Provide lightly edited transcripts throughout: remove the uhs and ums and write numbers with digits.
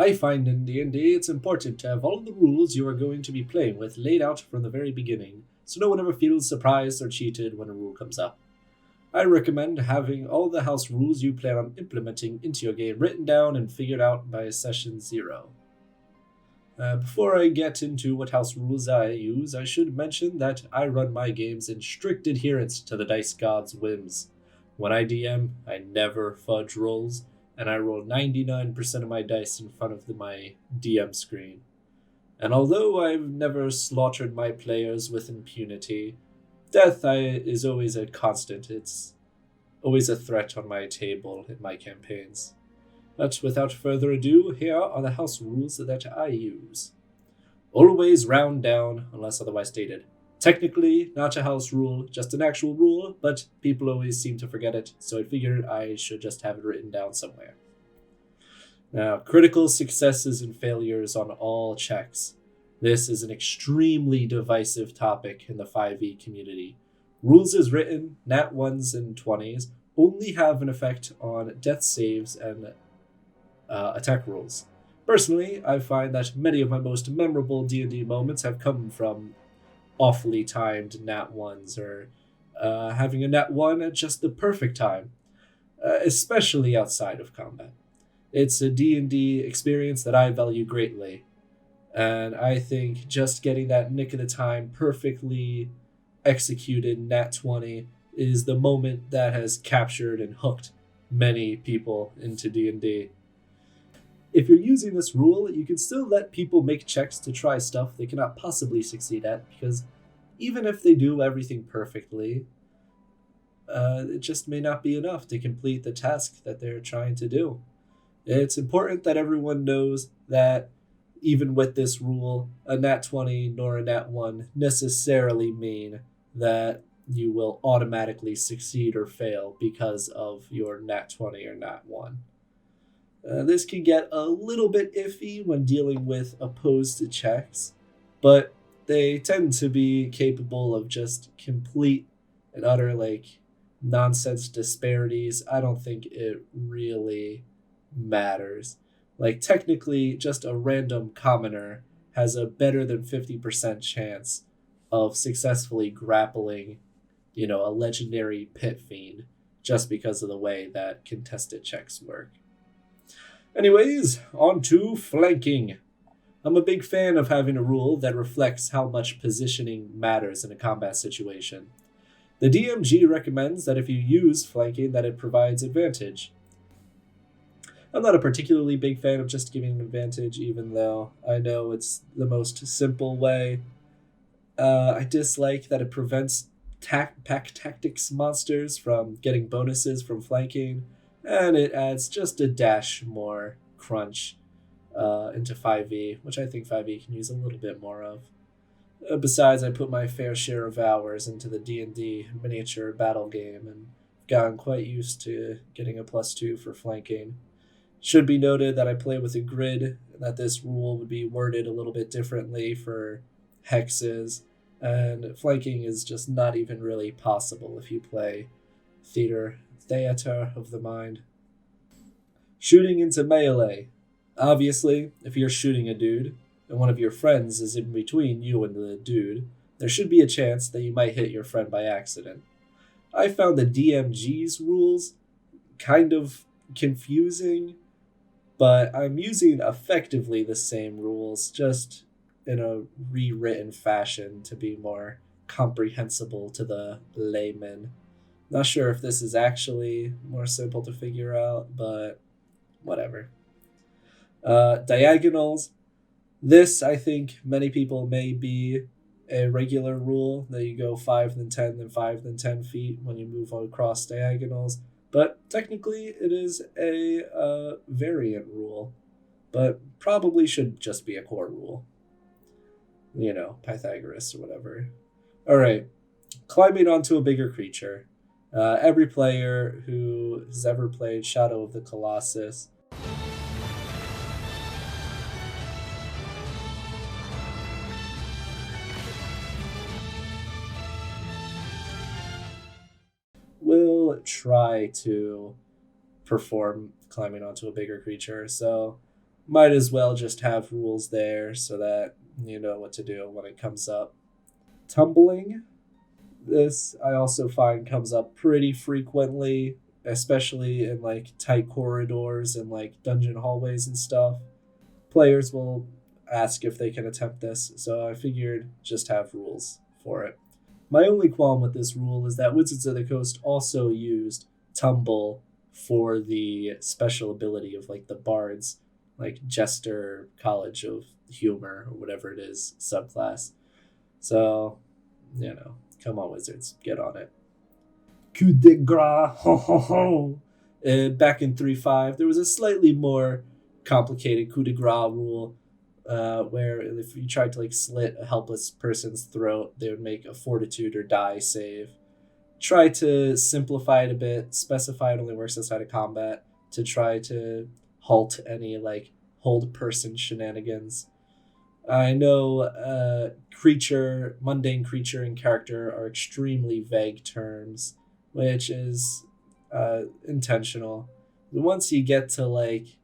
I find in D&D it's important to have all of the rules you are going to be playing with laid out from the very beginning, so no one ever feels surprised or cheated when a rule comes up. I recommend having all the house rules you plan on implementing into your game written down and figured out by session 0. Before I get into what house rules I use, I should mention that I run my games in strict adherence to the Dice God's whims. When I DM, I never fudge rolls, and I roll 99% of my dice in front of my DM screen. And although I've never slaughtered my players with impunity, is always a constant. It's always a threat on my table in my campaigns. But without further ado, here are the house rules that I use. Always round down unless otherwise stated. Technically, not a house rule, just an actual rule, but people always seem to forget it, so I figured I should just have it written down somewhere. Now, critical successes and failures on all checks. This is an extremely divisive topic in the 5e community. Rules as written, nat 1s and 20s, only have an effect on death saves and attack rolls. Personally, I find that many of my most memorable D&D moments have come from awfully timed nat 1s or having a nat 1 at just the perfect time, especially outside of combat. It's a D&D experience that I value greatly, and I think just getting that nick of the time perfectly executed nat 20 is the moment that has captured and hooked many people into D&D. If you're using this rule, you can still let people make checks to try stuff they cannot possibly succeed at, because even if they do everything perfectly, it just may not be enough to complete the task that they're trying to do. It's important that everyone knows that even with this rule, a nat 20 nor a nat 1 necessarily mean that you will automatically succeed or fail because of your nat 20 or nat 1. This can get a little bit iffy when dealing with opposed checks, but they tend to be capable of just complete and utter nonsense disparities. I don't think it really matters. Technically, just a random commoner has a better than 50% chance of successfully grappling, a legendary pit fiend just because of the way that contested checks work. Anyways, on to flanking. I'm a big fan of having a rule that reflects how much positioning matters in a combat situation. The DMG recommends that if you use flanking, that it provides advantage. I'm not a particularly big fan of just giving an advantage, even though I know it's the most simple way. I dislike that it prevents pack tactics monsters from getting bonuses from flanking, and it adds just a dash more crunch into 5e, which I think 5e can use a little bit more of. Besides, I put my fair share of hours into the D&D miniature battle game and gotten quite used to getting a +2 for flanking. Should be noted that I play with a grid, and that this rule would be worded a little bit differently for hexes, and flanking is just not even really possible if you play theater of the mind. Shooting into melee. Obviously, if you're shooting a dude, and one of your friends is in between you and the dude, there should be a chance that you might hit your friend by accident. I found the DMG's rules kind of confusing, but I'm using effectively the same rules, just in a rewritten fashion to be more comprehensible to the layman. Not sure if this is actually more simple to figure out, but whatever. Diagonals. This, I think, many people may be a regular rule that you go 5 then 10 then 5 then 10 feet when you move across diagonals, but technically it is a variant rule, but probably should just be a core rule. Pythagoras or whatever. Alright, climbing onto a bigger creature. Every player who has ever played Shadow of the Colossus will try to perform climbing onto a bigger creature. So Might as well just have rules there so that you know what to do when it comes up. Tumbling. This I also find comes up pretty frequently, especially in like tight corridors and like dungeon hallways and stuff. Players will ask if they can attempt this, so I figured just have rules for it. My only qualm with this rule is that Wizards of the Coast also used Tumble for the special ability of like the bards, like Jester College of Humor or whatever it is subclass. So, come on, Wizards, get on it. Coup de grace, ho ho ho. Back in 3.5, there was a slightly more complicated coup de grace rule where if you tried to like slit a helpless person's throat, they would make a fortitude or die save. Try to simplify it a bit, specify it only works outside of combat to try to halt any like hold person shenanigans. I know mundane creature, and character are extremely vague terms, which is intentional. Once you get to like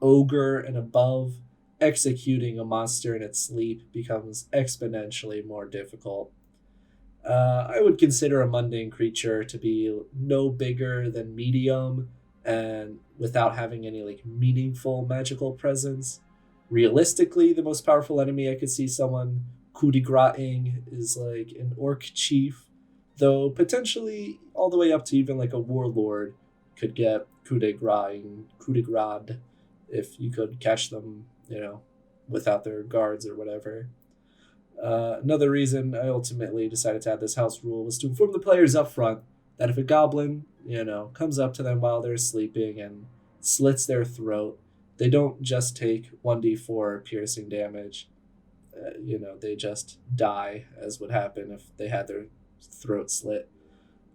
ogre and above, executing a monster in its sleep becomes exponentially more difficult. I would consider a mundane creature to be no bigger than medium and without having any like meaningful magical presence. Realistically, the most powerful enemy I could see someone coup de grace-ing is like an orc chief, though potentially all the way up to even like a warlord could get coup de grace if you could catch them, without their guards or whatever. Another reason I ultimately decided to add this house rule was to inform the players up front that if a goblin, comes up to them while they're sleeping and slits their throat, they don't just take 1d4 piercing damage. They just die, as would happen if they had their throat slit.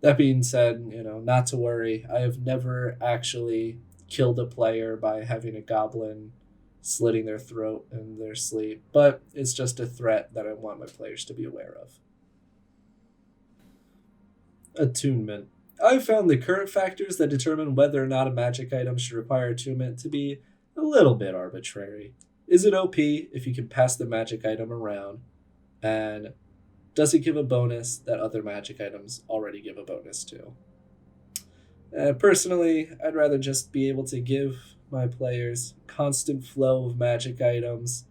That being said, not to worry. I have never actually killed a player by having a goblin slitting their throat in their sleep, but it's just a threat that I want my players to be aware of. Attunement. I've found the current factors that determine whether or not a magic item should require attunement to be a little bit arbitrary. Is it OP if you can pass the magic item around? And does it give a bonus that other magic items already give a bonus to? Personally, I'd rather just be able to give my players constant flow of magic items,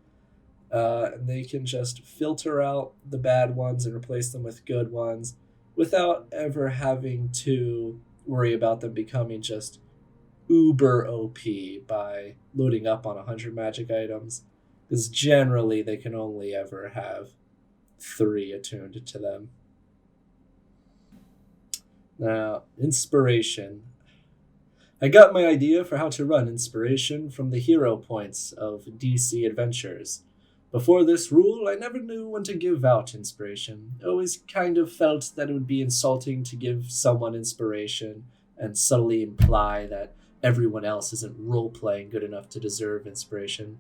and they can just filter out the bad ones and replace them with good ones without ever having to worry about them becoming just uber OP by loading up on 100 magic items, because generally they can only ever have 3 attuned to them. Now, inspiration. I got my idea for how to run inspiration from the hero points of DC Adventures. Before this rule, I never knew when to give out inspiration. I always kind of felt that it would be insulting to give someone inspiration and subtly imply that everyone else isn't role-playing good enough to deserve inspiration.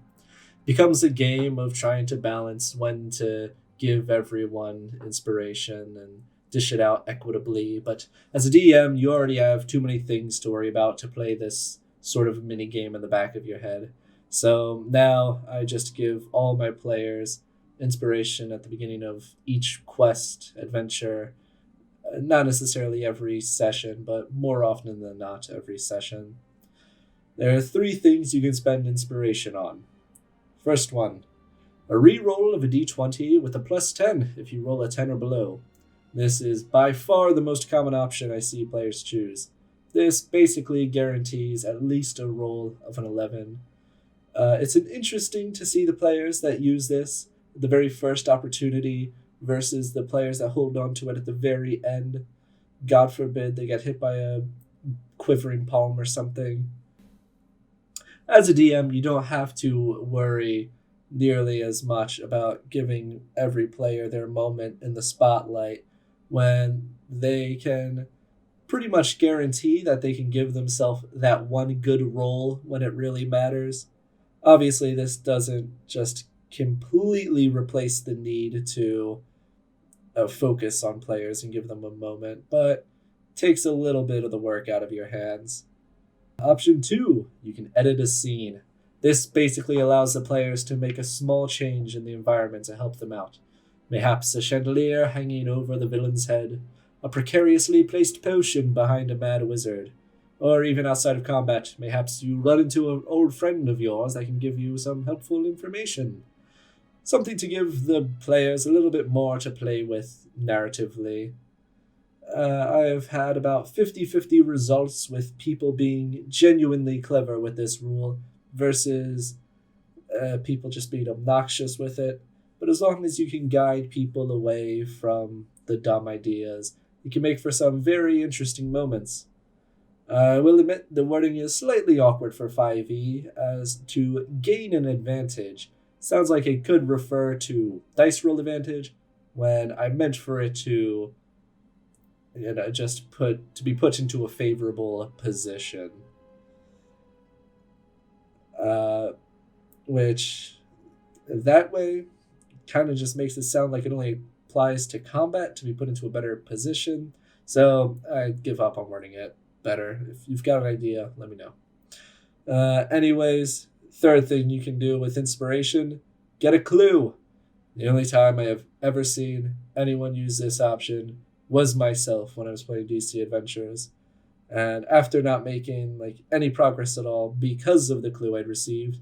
Becomes a game of trying to balance when to give everyone inspiration and dish it out equitably, but as a DM, you already have too many things to worry about to play this sort of mini game in the back of your head. So now I just give all my players inspiration at the beginning of each quest, adventure, not necessarily every session, but more often than not every session. There are 3 things you can spend inspiration on. First one, a re-roll of a d20 with a plus 10 if you roll a 10 or below. This is by far the most common option I see players choose. This basically guarantees at least a roll of an 11. It's interesting to see the players that use this at the very first opportunity versus the players that hold on to it at the very end. God forbid they get hit by a quivering palm or something. As a DM, you don't have to worry nearly as much about giving every player their moment in the spotlight when they can pretty much guarantee that they can give themselves that one good roll when it really matters. Obviously, this doesn't just completely replace the need to focus on players and give them a moment, but takes a little bit of the work out of your hands. Option 2, you can edit a scene. This basically allows the players to make a small change in the environment to help them out. Mayhaps a chandelier hanging over the villain's head, a precariously placed potion behind a mad wizard, or even outside of combat, mayhaps you run into an old friend of yours that can give you some helpful information. Something to give the players a little bit more to play with narratively. I have had about 50-50 results with people being genuinely clever with this rule versus people just being obnoxious with it. But as long as you can guide people away from the dumb ideas, it can make for some very interesting moments. I will admit the wording is slightly awkward for 5e, as to gain an advantage sounds like it could refer to dice roll advantage, when I meant for it to just be put into a favorable position. Which that way kind of just makes it sound like it only applies to combat to be put into a better position. So I give up on wording it better. If you've got an idea, let me know. Anyways, third thing you can do with inspiration, get a clue. The only time I have ever seen anyone use this option was myself when I was playing DC Adventures. And after not making any progress at all because of the clue I'd received,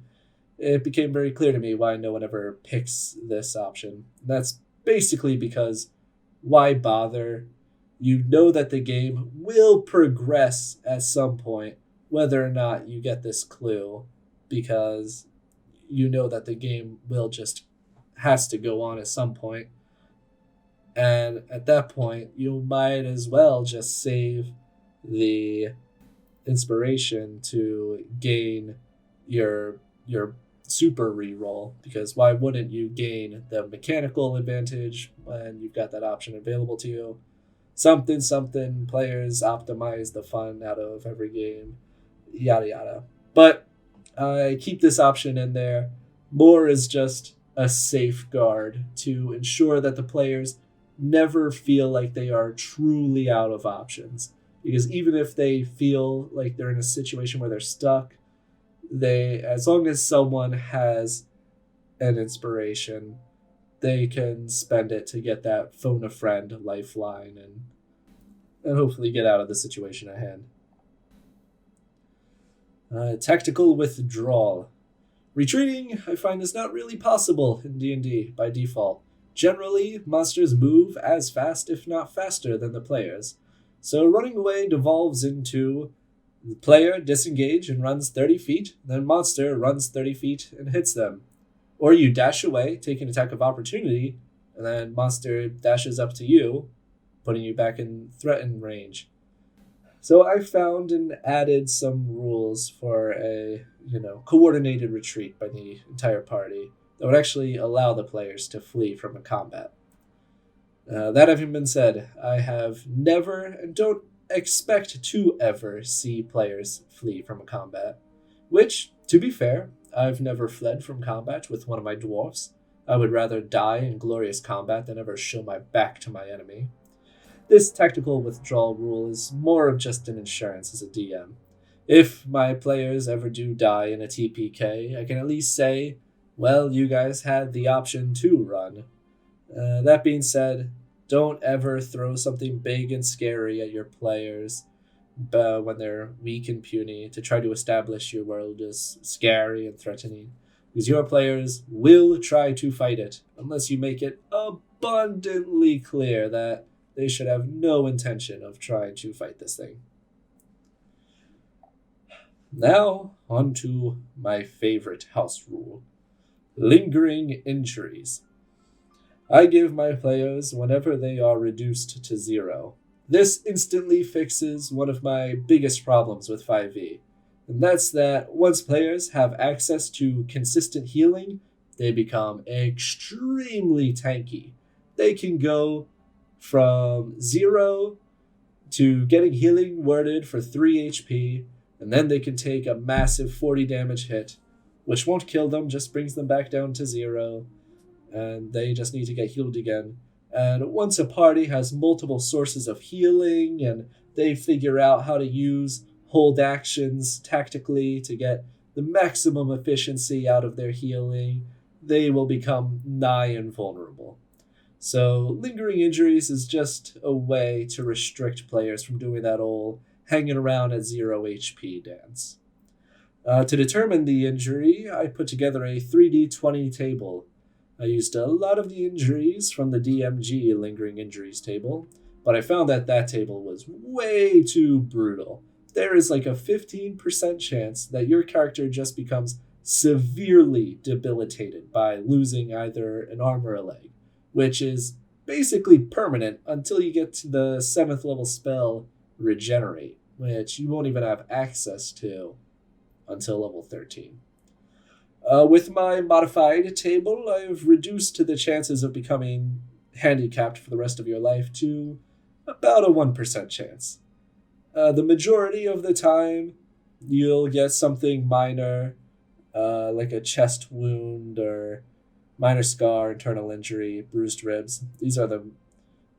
it became very clear to me why no one ever picks this option. And that's basically because why bother? You know that the game will progress at some point, whether or not you get this clue, because you know that the game will just has to go on at some point. And at that point, you might as well just save the inspiration to gain your super reroll, because why wouldn't you gain the mechanical advantage when you've got that option available to you? Something players optimize the fun out of every game, yada yada. But I keep this option in there more as just a safeguard to ensure that the players never feel like they are truly out of options. Because even if they feel like they're in a situation where they're stuck, as long as someone has an inspiration, they can spend it to get that phone a friend lifeline and hopefully get out of the situation at hand. Tactical withdrawal. Retreating, I find, is not really possible in D&D by default. Generally, monsters move as fast, if not faster, than the players. So running away devolves into the player disengage and runs 30 feet, then monster runs 30 feet and hits them. Or you dash away, take an attack of opportunity, and then monster dashes up to you, putting you back in threatened range. So I found and added some rules for a coordinated retreat by the entire party that would actually allow the players to flee from a combat. That having been said, I have never and don't expect to ever see players flee from a combat. Which, to be fair, I've never fled from combat with one of my dwarfs. I would rather die in glorious combat than ever show my back to my enemy. This tactical withdrawal rule is more of just an insurance as a DM. If my players ever do die in a TPK, I can at least say, well, you guys had the option to run. That being said, don't ever throw something big and scary at your players when they're weak and puny to try to establish your world as scary and threatening. Because your players will try to fight it, unless you make it abundantly clear that they should have no intention of trying to fight this thing. Now, on to my favorite house rule. Lingering injuries. I give my players whenever they are reduced to 0. This instantly fixes one of my biggest problems with 5e, and that's that once players have access to consistent healing, they become extremely tanky. They can go from 0 to getting healing worded for 3 HP, and then they can take a massive 40 damage hit, which won't kill them, just brings them back down to 0, and they just need to get healed again. And once a party has multiple sources of healing, and they figure out how to use hold actions tactically to get the maximum efficiency out of their healing, they will become nigh invulnerable. So, lingering injuries is just a way to restrict players from doing that old hanging around at 0 HP dance. To determine the injury, I put together a 3d20 table. I used a lot of the injuries from the DMG lingering injuries table, but I found that that table was way too brutal. There is like a 15% chance that your character just becomes severely debilitated by losing either an arm or a leg, which is basically permanent until you get to the 7th level spell Regenerate, which you won't even have access to until level 13. With my modified table, I've reduced the chances of becoming handicapped for the rest of your life to about a 1% chance. The majority of the time, you'll get something minor, like a chest wound or minor scar, internal injury, bruised ribs. These are the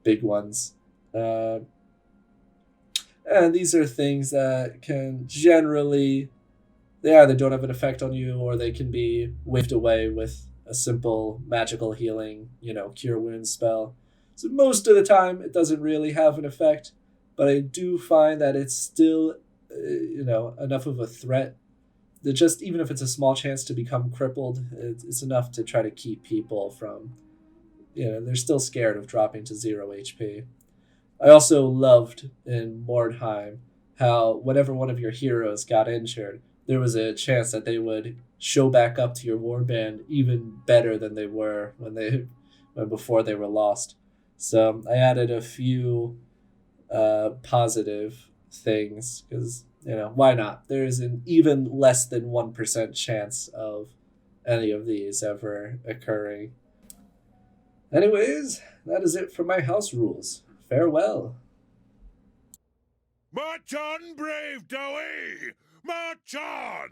big ones. And these are things that can generally, they either don't have an effect on you or they can be waved away with a simple magical healing, cure wounds spell. So most of the time, it doesn't really have an effect, but I do find that it's still, enough of a threat that just even if it's a small chance to become crippled, it's enough to try to keep people from, they're still scared of dropping to 0 HP. I also loved in Mordheim how whenever one of your heroes got injured, there was a chance that they would show back up to your warband even better than they were when before they were lost. So I added a few positive things because why not? There is an even less than 1% chance of any of these ever occurring. Anyways, that is it for my house rules. Farewell. March on, brave Dowie! March on!